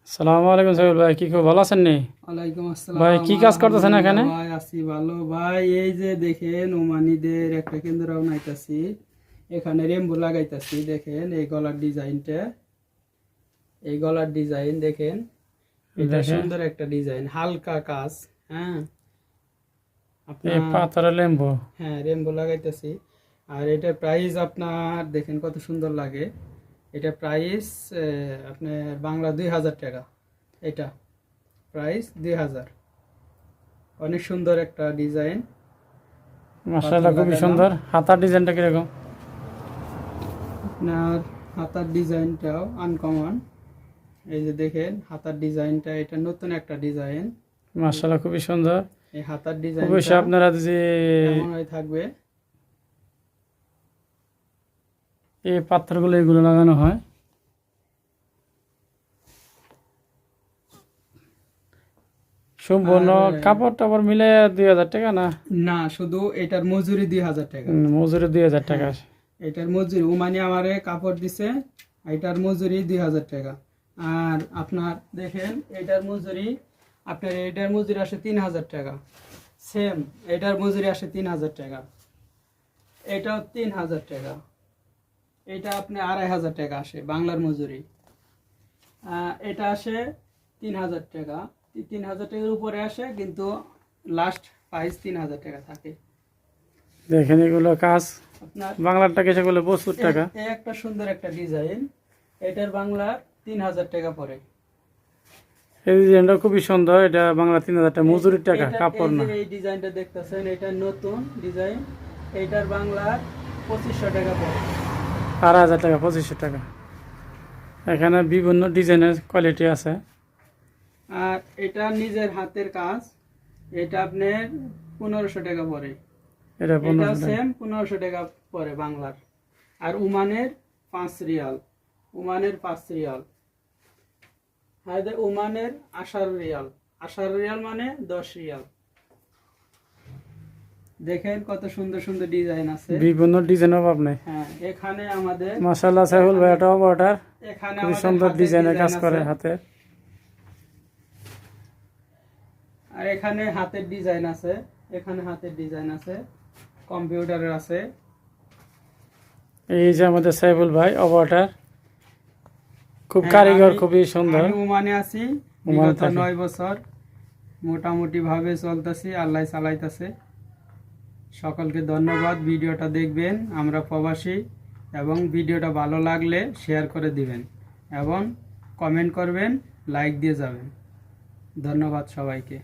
আসসালামু আলাইকুম সাইফুল ভাই, কি খবর, ভালো আছেন নি? ওয়ালাইকুম আসসালাম। ভাই কি কাজ করতেছেন এখানে? ভাই আছি ভালো ভাই। এই যে দেখেন ওমানিদের একটা কেন্দ্র বানাইতাছি, এখানে রেম্বু লাগাইতাছি। দেখেন এই গলার ডিজাইনটা, এই গলার ডিজাইন দেখেন, এটা দেখে সুন্দর একটা ডিজাইন, হালকা কাজ। হ্যাঁ এই আপনার, পাথরের লেম্বু। হ্যাঁ রেম্বু লাগাইতাছি। আর এটা প্রাইস আপনার দেখেন কত সুন্দর লাগে। এটা প্রাইস আপনার বাংলা 2000 টাকা। এটা প্রাইস 2000। অনেক সুন্দর একটা ডিজাইন, মাশাআল্লাহ, খুবই সুন্দর। হাতার ডিজাইনটা কিরকম? আপনার হাতার ডিজাইনটাও আনকমন। এই যে দেখেন হাতার ডিজাইনটা, এটা নতুন একটা ডিজাইন। মাশাআল্লাহ, খুবই সুন্দর। এই হাতার অবশ্যই ডিজাইনটা আপনারা যে এমন হয়ে থাকবে। এই পাথরগুলো এগুলো লাগানো হয়, সম্পূর্ণ আর কাপড় টাপড় মিলে 2000 টাকা না? না, শুধু এটার মজুরি 2000 টাকা। মজুরি 2000 টাকা। হ্যাঁ, এটার মজুরি মানে আমারে কাপড় দিছে, এটার মজুরি 2000 টাকা। আর আপনার দেখেন এটার মজুরি, আপনার এটার মজুরি আসে 3000 টাকা। সেম এটার মজুরি আসে 3000 টাকা। এটাও 3000 টাকা। এটা আপনি 2500 টাকা আসে বাংলার মজুরি। এটা আসে 3000 টাকা। 3000 টাকার উপরে আসে, কিন্তু লাস্ট প্রাইস 3000 টাকা থাকে। দেখেন এগুলো কাজ, আপনার বাংলার টাকা সেগুলো 72 টাকা। এই একটা সুন্দর একটা ডিজাইন, এটার বাংলা 3000 টাকা পড়ে। এই ডিজাইনটা খুবই সুন্দর, এটা বাংলা 3000 টাকা, মজুরির টাকা, কাপড় না। এই ডিজাইনটা দেখতেছেন, এটা নতুন ডিজাইন, এটার বাংলা 2500 টাকা পড়ে। 2500 টাকা, 2500 টাকা। এখানে বিভিন্ন ডিজাইনের কোয়ালিটি আছে। আর এটা নিজের হাতের কাজ, এটা আপনার 1500 টাকা পড়ে। এটা এটা 1500 টাকা। সেম 1500 টাকা পড়ে বাংলার। আর ওমানের 5 রিয়াল, ওমানের 5 রিয়াল। হ্যাঁ, ওমানের 18 রিয়াল, 18 রিয়াল মানে 10 রিয়াল। দেখেন কত সুন্দর সুন্দর ডিজাইন আছে, বিভিন্ন ডিজাইন হবে আপনি। হ্যাঁ এখানে আমাদের, মাশাআল্লাহ সাইফুল ভাই, এটা অর্ডার এখানে খুবই আমাদের সুন্দর হাতের ডিজাইনের কাজ ডিজাইন করে আছে। হাতে। আর এখানে হাতের ডিজাইন আছে, এখানে হাতের ডিজাইন আছে, কম্পিউটারের আছে। এই যে আমাদের সাইফুল ভাই অর্ডার, খুব হ্যাঁ, কারিগর, খুবই সুন্দর। আমি ওমানে আছি ওমানে বিগত থাকেন। 9 বছর, মোটামুটি ভাবে চলতেছি, আল্লাহ চালাইতেছে। সকলকে ধন্যবাদ, ভিডিওটা দেখবেন, আমরা প্রবাসী। এবং ভিডিওটা ভালো লাগলে শেয়ার করে দিবেন এবং কমেন্ট করবেন, লাইক দিয়ে যাবেন। ধন্যবাদ সবাইকে।